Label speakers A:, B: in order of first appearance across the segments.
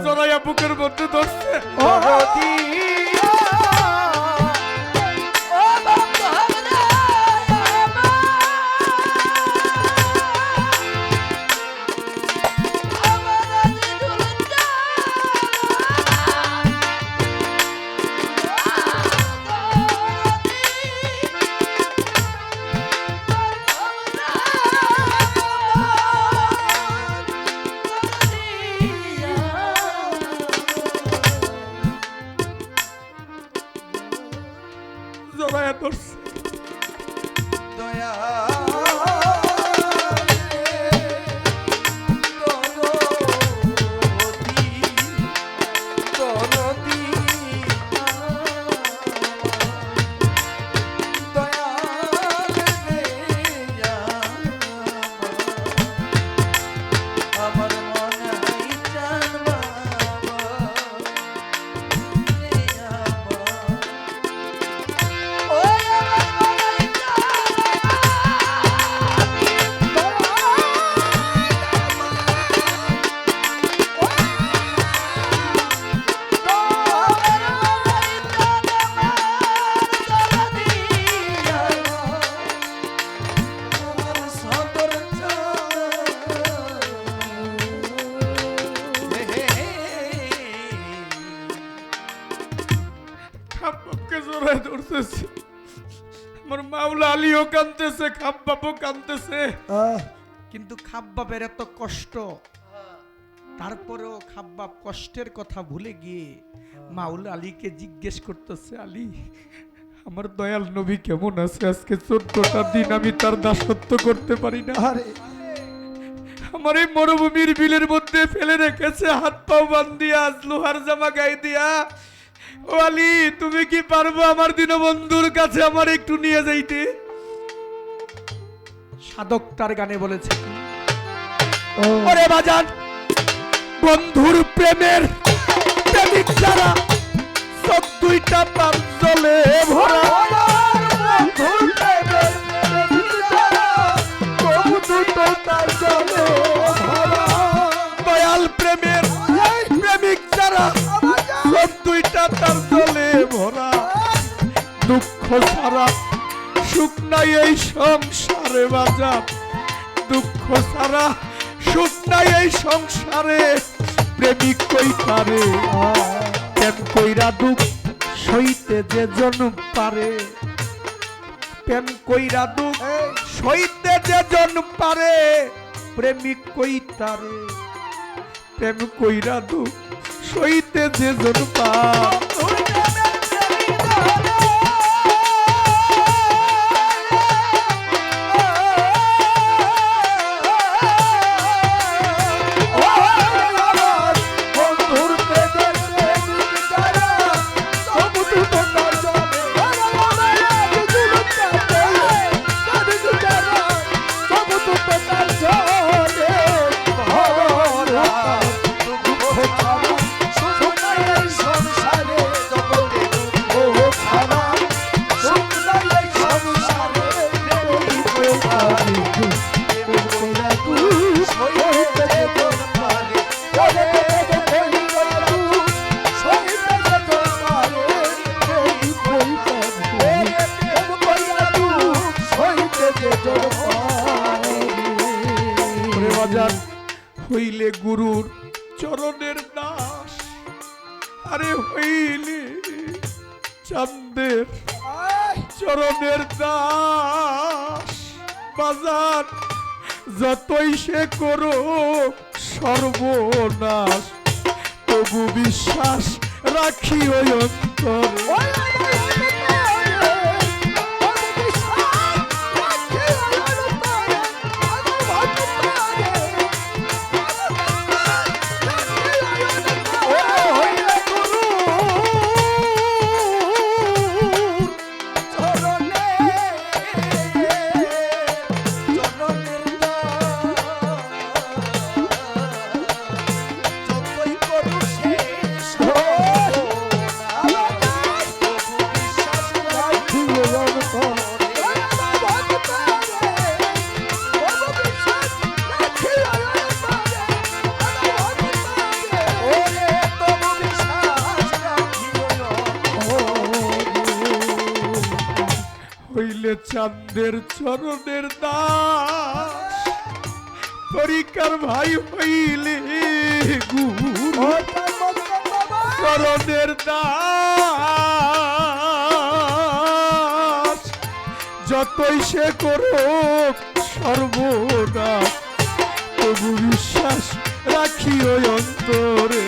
A: জড়াইয়া বুকের মধ্যে ধরছে। জড়াইয়া ধরছে। আমার মাওলা আলীও কাঁদতেছে, খাব্বাবও কাঁদতেছে। কিন্তু খাব্বাবের এত কষ্ট, তারপরেও খাব্বাব কষ্টের কথা ভুলে গিয়ে মাওলা আলীকে জিজ্ঞেস করতেছে, আলী আমার দয়াল নবী কেমন আছে? আজকে 14টা দিন আমি তার দাসত্ব করতে পারি না। আমার এই মরুভূমির বিলের মধ্যে ফেলে রেখেছে, হাত পাও বান্ধিয়া, লোহার জামা গায়ে দিয়া। ও আলী, তুমি কি পারবো আমার দীনবন্ধুর কাছে আমার একটু নিয়ে যাইতে? সাধক তার গানে বলেছে, ওরে বাজান, বন্ধুর প্রেমের প্রেমিক যারা, সব দুইটা তার জলে ভরা। দয়াল প্রেমের প্রেমিক যারা, সব দুইটা তার জলে ভরা। দুঃখ ছাড়া সুখ নাই এই সংসারে বাজার, দুঃখ ছাড়া সুখ নাই এই সংসারে। প্রেমিক কই পারে প্রেম কইরা দুঃখ সইতে যে জন পারে, প্রেম কইরা দুঃখ সইতে যে জন পারে। প্রেমিক কই তারে প্রেম কইরা দুঃখ সইতে যে জন পারে। হইলে গুরুর চরণের দাস, আরে হইলে চাঁদের চরণের দাস। বাজার যতই সে করো সর্বনাশ, তবু বিশ্বাস রাখি ওই অন্তরে। চাঁদের চরণের দাস তরিকার ভাই হইলে গুরু চরণের দাস যতই সে করুক সর্বনাশ তবু বিশ্বাস রাখি ওই অন্তরে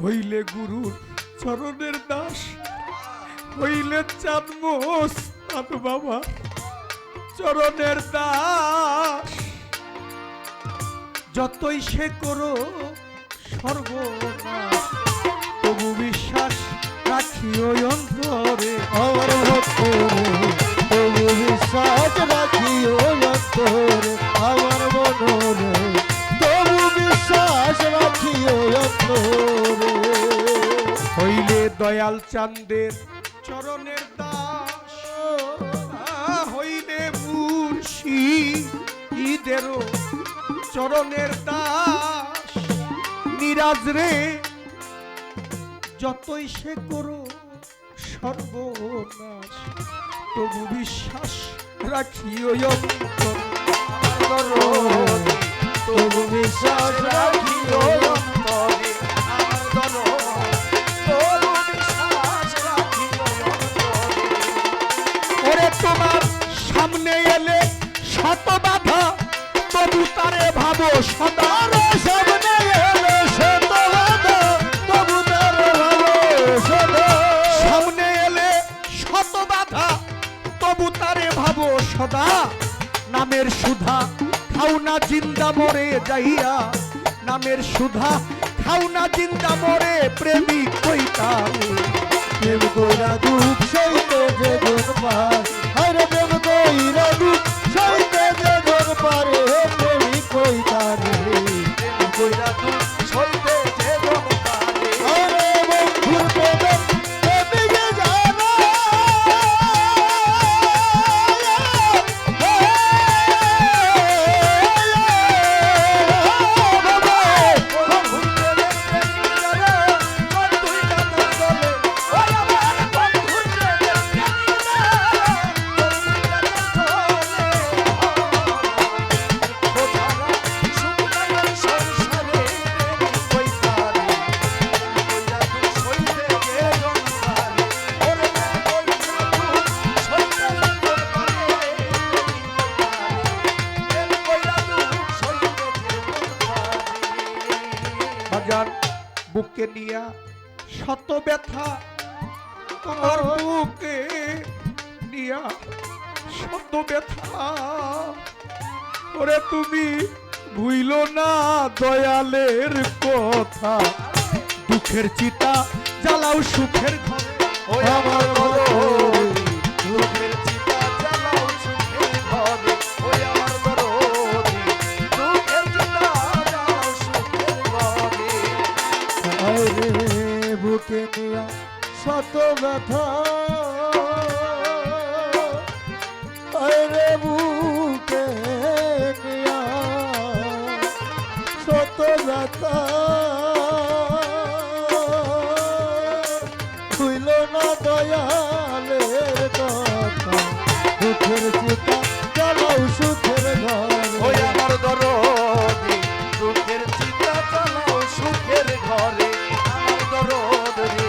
A: হইলে গুরুর চরণের দাস হইলে চাঁদ মোস্তান বাবা চরণের দাস যতই সে করো সর্বনাশ তবু বিশ্বাস রাখি ওই অন্তরে
B: আমার ভক্তরে তবু বিশ্বাস রাখি ওই অন্তরে আমার মনরে তবু বিশ্বাস রাখি ওই অন্তরে
A: হইলে দয়াল চাঁদের চরণের দাস হইলে মুর্শিদেরও চরণের দাস নিরাজ রে যতই সে করো সর্বনাশ তবু বিশ্বাস রাখি ওই অন্তর
B: তবু বিশ্বাস রাখি ওই অন্তরে
A: ওরে তোমার সামনে এলে শত বাধা তবু তারে ভাবো সদা
B: সামনে এলে শত বাধা তবু তারে ভাবো সদা
A: সামনে এলে শত বাধা তবু তারে ভাবো সদা নামের সুধা খাও না জিন্দা মরে যাইয়া নামের সুধা খাও না জিন্দা মরে প্রেমিক কইতালে
B: প্রেম কইরা দুঃখ সইতে যে গুণ পার আরে প্রেম কইরা দুঃখ সইতে যে গুণ পারে প্রেমিক কইতারে প্রেম কইরা দুঃখ সইতে যে গুণ পারে আরে বন্ধুর প্রেম প্রেমিকে জানা
A: বুকে নিয়া শত ব্যথা, তোমার বুকে নিয়া শত ব্যথা। ওরে তুমি ভুইলো না দয়ালের কথা, দুঃখের চিতা জ্বালাও সুখের ঘরে।
B: ওই আমার দরদি দুঃখের চিতা জ্বালাও সুখের ঘরে। ওই আমার দরদি দুঃখের চিতা জ্বালাও সুখের ঘরে। আরে বুকে নিয়া শত ব্যথা, আরে বুকে নিয়া শত ব্যথা, হইল না দয়ালের কথা, দুঃখের চিতা জ্বালাও সুখের ঘরে। ওই আমার দরদি দুঃখের চিতা জ্বালাও সুখের ঘরে। আমার দরদি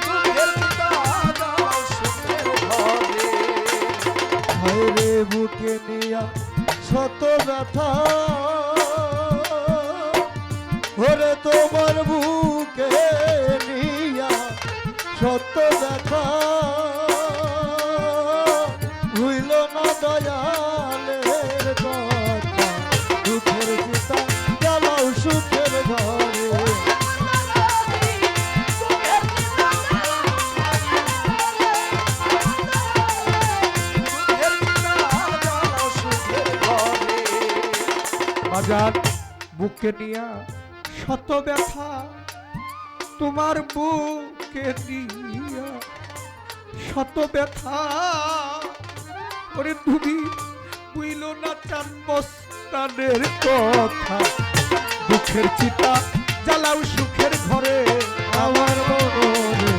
B: দুঃখের চিতা জ্বালাও সুখের ঘরে। হায়রে বুকে নিয়া শত ব্যথা, ওরে তোমার বুকে নিয়া শত ব্যথা, হইল না দয়ালের কথা, দুঃখের চিতা জ্বালাও সুখের ঘরে।
A: বাজার বুকে নিয়া শত ব্যথা, তোমার বুকে নিয়া শত ব্যথা। ওরে তুমি বুইলো না চান মস্তানের কথা, দুঃখের চিতা জ্বালাও সুখের ঘরে।
B: আমার মনে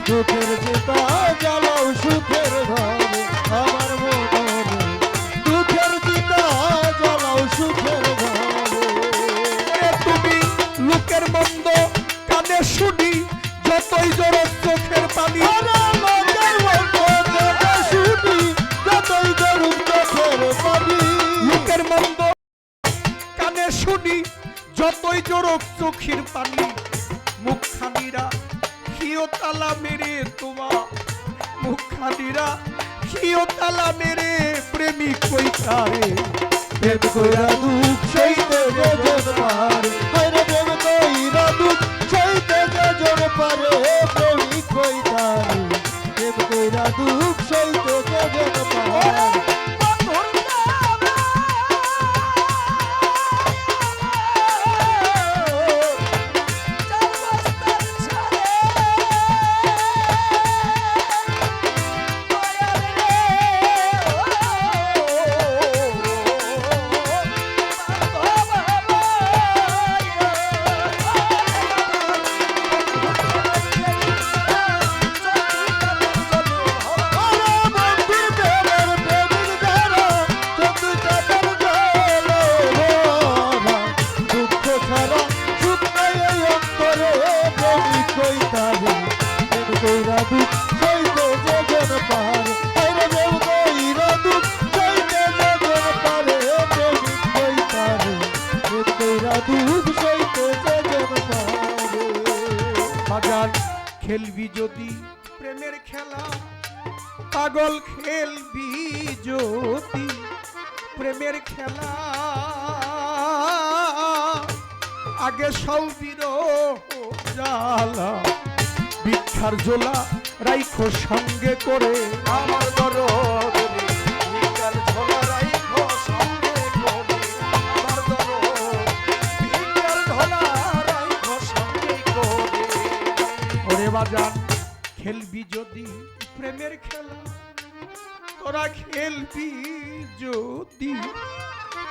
B: দুঃখের চিতা জ্বালাও সুখের ঘরে। আমার মনে দুঃখের চিতা জ্বালাও সুখের ঘরে।
A: তুমি লোকের মন্দ কানে শুনি, যতই জোর চোখের পানি। লোকের মন্দ কানে শুনি, যতই জোর চোখের পানি। মুখখানিরা হিও তালা মেরে তোমা, মুখখানিরা হিও তালা মেরে প্রেমিক কইতারে।
B: প্রেম কইরা দুঃখ সইতে যে জন পারে, হায়রে প্রেম কইরা দুঃখ সইতে যে জন পারে, প্রেমিক কইতারে। প্রেম কইরা দুঃখ সইতে যে জন পারে।
A: বাজার খেলবি যদি প্রেমের খেলা, পাগল খেলবি যদি প্রেমের খেলা। আগে সৌবির জ্বালা, ভিক্ষার জোলা রাইখো সঙ্গে করে।
B: আমার দরদি ভিক্ষার ঝোলা রাইখো সঙ্গে করে। আমার দরদি ভিক্ষার ঝোলা রাইখো সঙ্গে করে।
A: ওরে বাজান খেলবি যদি প্রেমের খেলা, তোরা খেলবি যদি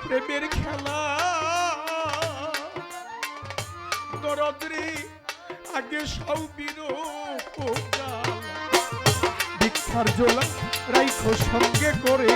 A: প্রেমের খেলা। দরদরে আগে সৌবির ভিক্ষার জোলা রাইখো সঙ্গে করে।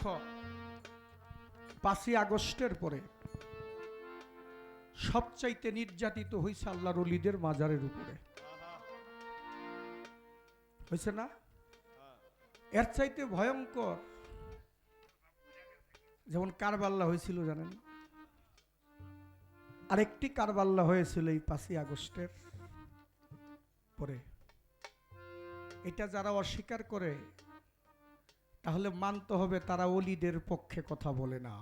A: দেখো 5ই আগস্টের পরে সবচাইতে নির্যাতিত হয়েছে আল্লাহর ওলিদের মাজারের উপরে, হয়েছে না? এর চাইতে ভয়ঙ্কর যেমন কারবাল্লা হয়েছিল জানেন, আরেকটি কারবাল্লা হয়েছিল এই 5ই আগস্টের পরে। এটা যারা অস্বীকার করে তাহলে মানতে হবে তারা ওলিদের পক্ষে কথা বলে না।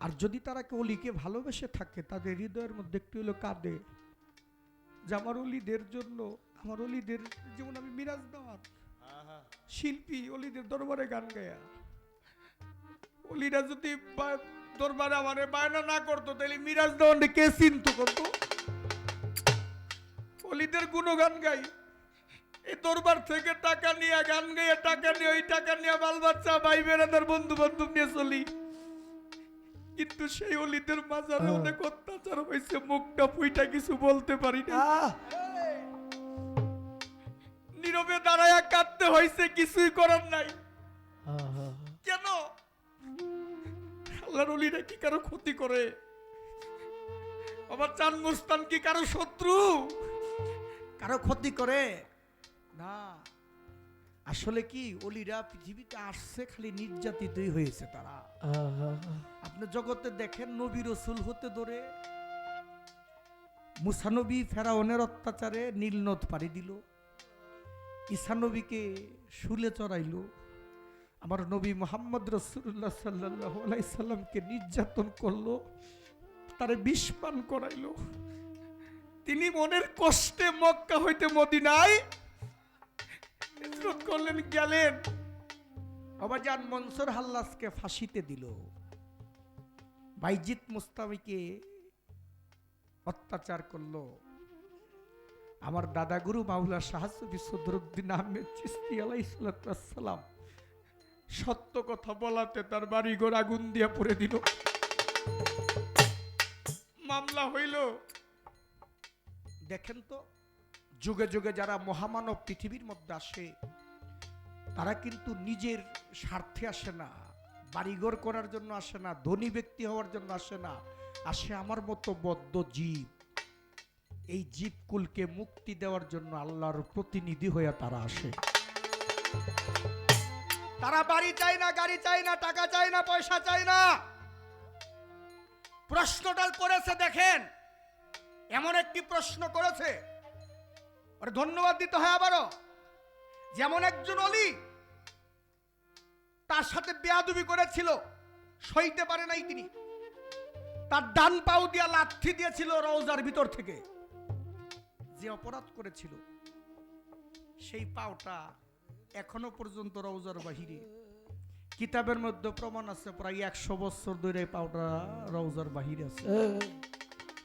A: আর যদি তারা ওলিকে ভালোবেসে থাকে তাদের হৃদয়ের মধ্যে একটু হলো কাঁদে যে আমার ওলিদের জন্য, আমার ওলিদের, যেমন আমি মিরাজ দেওয়ার শিল্পী, ওলিদের দরবারে গান গায়া, ওলিরা যদি দরবারে আমার বায়না না করতো তাহলে মিরাজ দেওয়ানকে কে চিনতো কত? ওলিদের গুণগান গাই, এই দরবার থেকে টাকা নিয়ে গান গাইয়ে, টাকা নিয়ে ওই টাকা নিয়ে বাল বাচ্চা ভাই বেড়াদার বন্ধু বান্ধব নিয়ে চলি। কিন্তু সেই ওলিদের মাজারে অনেক অত্যাচার হয়েছে, মুখটা পুইটা কিছু বলতে পারি না, নীরবে দাঁড়ায়া কাঁদতে হয়েছে, কিছুই করার নাই। কেন? আল্লাহর ওলিরা কি কারো ক্ষতি করে? আমার চান মুস্তান কি কারো শত্রু? কারো ক্ষতি করে না। আসলে কি ওলিরা পৃথিবীতে আসছে খালি নির্যাতিতই হয়েছে তারা। আপনি জগতে দেখেন নবী রসুল হতে ধরে মুসা নবী ফেরাউনের অত্যাচারে নীল নদ পাড়ি দিল, ঈসা নবীকে শুলে চড়াইল, আমার নবী মুহাম্মদ রাসূলুল্লাহ সাল্লাল্লাহু আলাইহি সাল্লামকে নির্যাতন করলো, তারে বিষ পান করাইল। তিনি মনের কষ্টে মক্কা হইতে মদিনায় হিজরত করলেন, গেলেন। আবাজান মনসুর হাল্লাসকে ফাঁসিতে দিল, বাইজিদ মুস্তামিকে অত্যাচার করলো। আমার দাদা গুরু মাওলা শাহ সুফি সদরুদ্দিন আহমেদ চিশতি আলাইহিস সালাম সত্য কথা বলাতে তার বাড়িঘর আগুন দিয়া পড়ে দিল। মামলা হইল। দেখেন তো, যুগে যুগে যারা মহামানব পৃথিবীর মধ্যে আসে তারা কিন্তু নিজের স্বার্থে আসে না, বাড়িঘর করার জন্য আসে না, ধনী ব্যক্তি হওয়ার জন্য আসে না, আসে আমার মতো বদ্ধ জীব। এই জীবকুলকে মুক্তি দেওয়ার জন্য আল্লাহর প্রতিনিধি হয়ে তারা আসে। তারা বাড়ি চায় না, গাড়ি চায় না, টাকা চায় না, পয়সা চায় না। প্রশ্নটা করেছে দেখেন, এমন একটি প্রশ্ন করেছে, ওরে ধন্যবাদ দিতে হয় আবারও। যেমন একজন অলি তার সাথে বেয়াদবি করেছিল, সইতে পারে নাই তিনি, তার ডান পাও দিয়া লাথি দিয়েছিল রওজার ভিতর থেকে। যে অপরাধ করেছিল সেই পাওটা এখনো পর্যন্ত রওজার বাহিরে, কিতাবের মধ্যে প্রমাণ আছে প্রায় 100 বছর ধরে পাওটা রওজার বাহিরে আছে।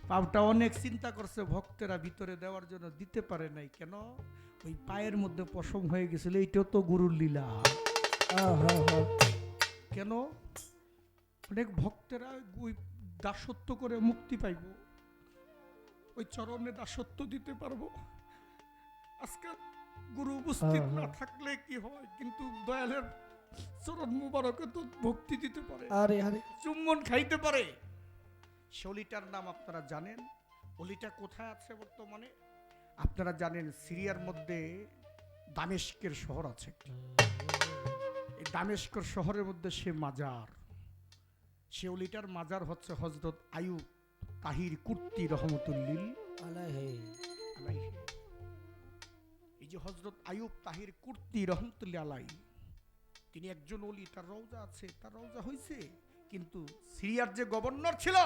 A: পাওটা অনেক চিন্তা করছে ভক্তেরা ভিতরে দেওয়ার জন্য, দিতে পারে নাই। কেন? ওই পায়ের মধ্যে পশম হয়ে গেছিল। এইটাও তো গুরুর লীলা। কেন? অনেক ভক্তেরা ওই দাসত্ব করে মুক্তি পাইব, ওই চরণে দাসত্ব দিতে পারবো। আজকে গুরু উপস্থিত না থাকলে কি হয়, কিন্তু দয়ালের চরণ মুবারকে তো ভক্তি দিতে পারে, চুম্বন খাইতে পারে। সে অলিটার নাম আপনারা জানেন। অলিটা কোথায় আছে বর্তমানে? আপনারা জানেন সিরিয়ার মধ্যে দামেস্কের শহর আছে। এই দামেস্কের শহরের মধ্যে সে মাজার। সে অলিটার মাজার হচ্ছে হযরত আইয়ুব তাহির কুর্তি রহমতুল্লিল আলাইহি। এই যে হযরত আইয়ুব তাহির কুর্তি রহমতুল্লাহ আলাইহি, তিনি একজন ওলি। তার রওজা আছে, তার রওজা হয়েছে। কিন্তু সিরিয়ার যে গভর্নর ছিল,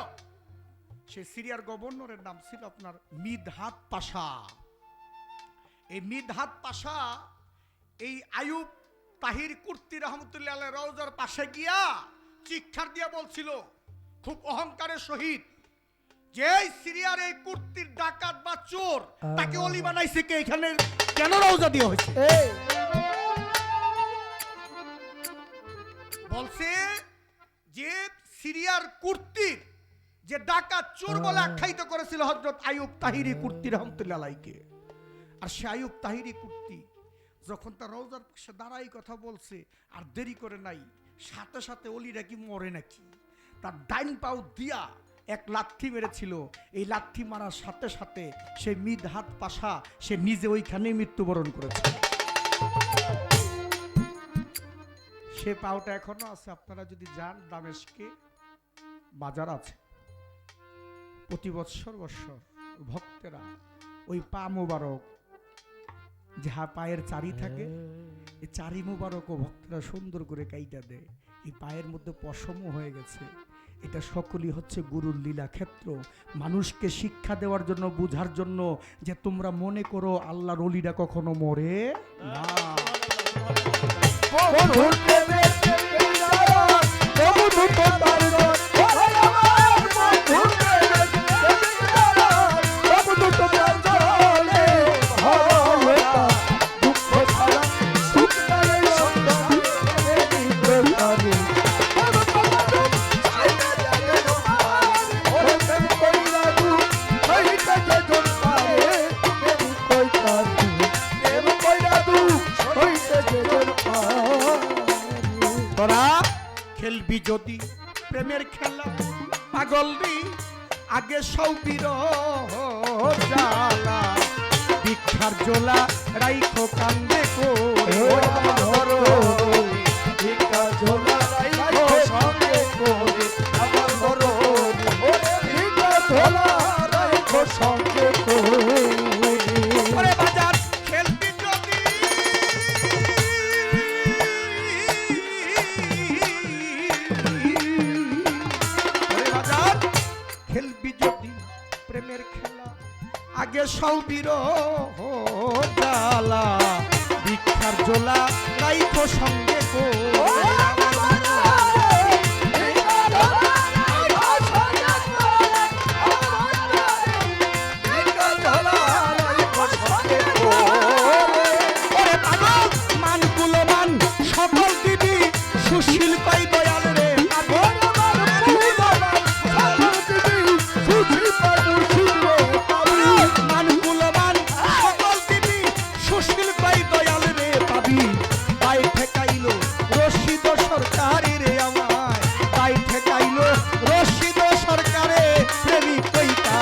A: সে সিরিয়ার গভর্নরের নাম ছিল আপনার মিদহাত পাশা। এই মিদহাত পাশা এই আইয়ুব তাহির কুর্তি রহমতুল্লাহ আলাইহি রওজার পাশে গিয়া চিৎকার দিয়া বলছিল খুব অহংকারের সহিত, যে সিরিয়ার এই কুর্তির ডাকাত বা চোর, তাকে অলি বানাইছে কে? এখানে কেন রওজা দেওয়া হয়েছে? বলছে যে সিরিয়ার কুর্তির যে ডাকাত চোর বলে আখ্যায়িত করেছিল হযরত আইয়ুব তাহিরি কুর্তি রহমতুল্লাহ আলাইহিকে। আর সে আইয়ুব তাহিরি কুর্তি যখন তার রওজার পাশে দাঁড়াই কথা বলছে, আর দেরি করে নাই, সাথে সাথে অলিরা কি মরে নাকি, তার ডাইন পাও দিয়া এক লাথি মেরেছিল। এই লাথি মারার সাথে সাথে সে মিদহাত পাশা সে নিজে ওইখানে মৃত্যুবরণ করেছে। সে পাওটা এখনো আছে। আপনারা যদি যান দামেস্কে বাজার আছে, প্রতি বৎসর ভক্তেরা ওই পা মোবারক যাহা পায়ের চারি থাকে, এই চারি মোবারকও ভক্তরা সুন্দর করে কাইটা দেয়। এই পায়ের মধ্যে পশমও হয়ে গেছে। এটা সকলই হচ্ছে গুরুর লীলা ক্ষেত্র, মানুষকে শিক্ষা দেওয়ার জন্য, বুঝার জন্য, যে তোমরা মনে করো আল্লাহর ওলিরা কখনো মরে না। খেলবি যদি প্রেমের খেলা পাগল রে, আগে সৌবির জ্বালা, ভিক্ষার জোলা রাইখো কান্দে করে, ভিক্ষার জোলা রাইখো সঙ্গে করে আমার ধরো, ভিক্ষার জোলা রাইখো সঙ্গে করে বাজার। খেলবি যদি খেলবি যদি প্রেমের খেলা, আগে সৌবির জ্বালা, ভিক্ষার জোলা রাইখো সঙ্গে সকল দিদি সুশীল পাই দয়াল রে, সুশীল পাই দয়াল রে পাবি। পাই ঠেকাইলো রশিদ সরকারি রে আমায়, পাই ঠেকাইলো রশিদ সরকারে, প্রেমিক কইতা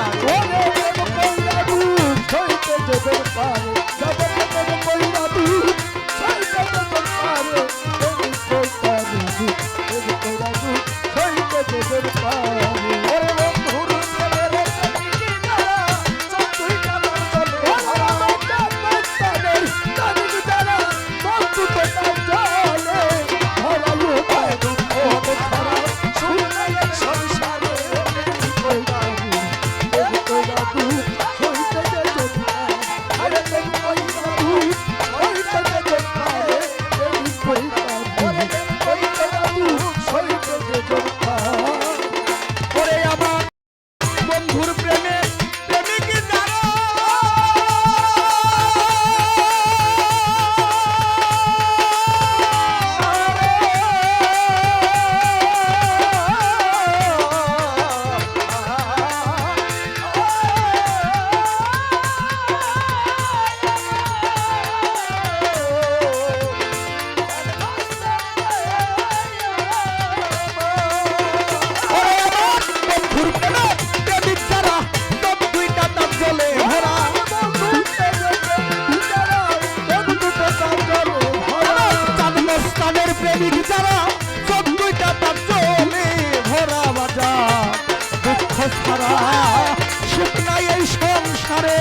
A: শুকনাই এই সংসারে,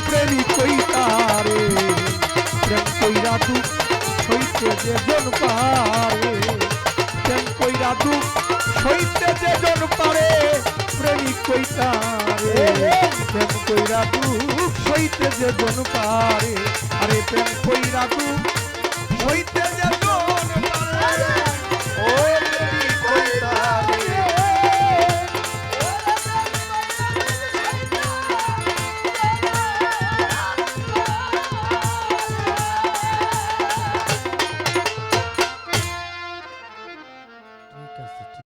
A: প্রেমিক কইতারে, প্রেম কইরা দুঃখ সইতে যে জন পারে, প্রেম কইরা দুঃখ সইতে যে জন পারে, প্রেমিক কইতারে, প্রেম কইরা দুঃখ সইতে যে জন পারে, আরে প্রেম কইরা দুঃখ সইতে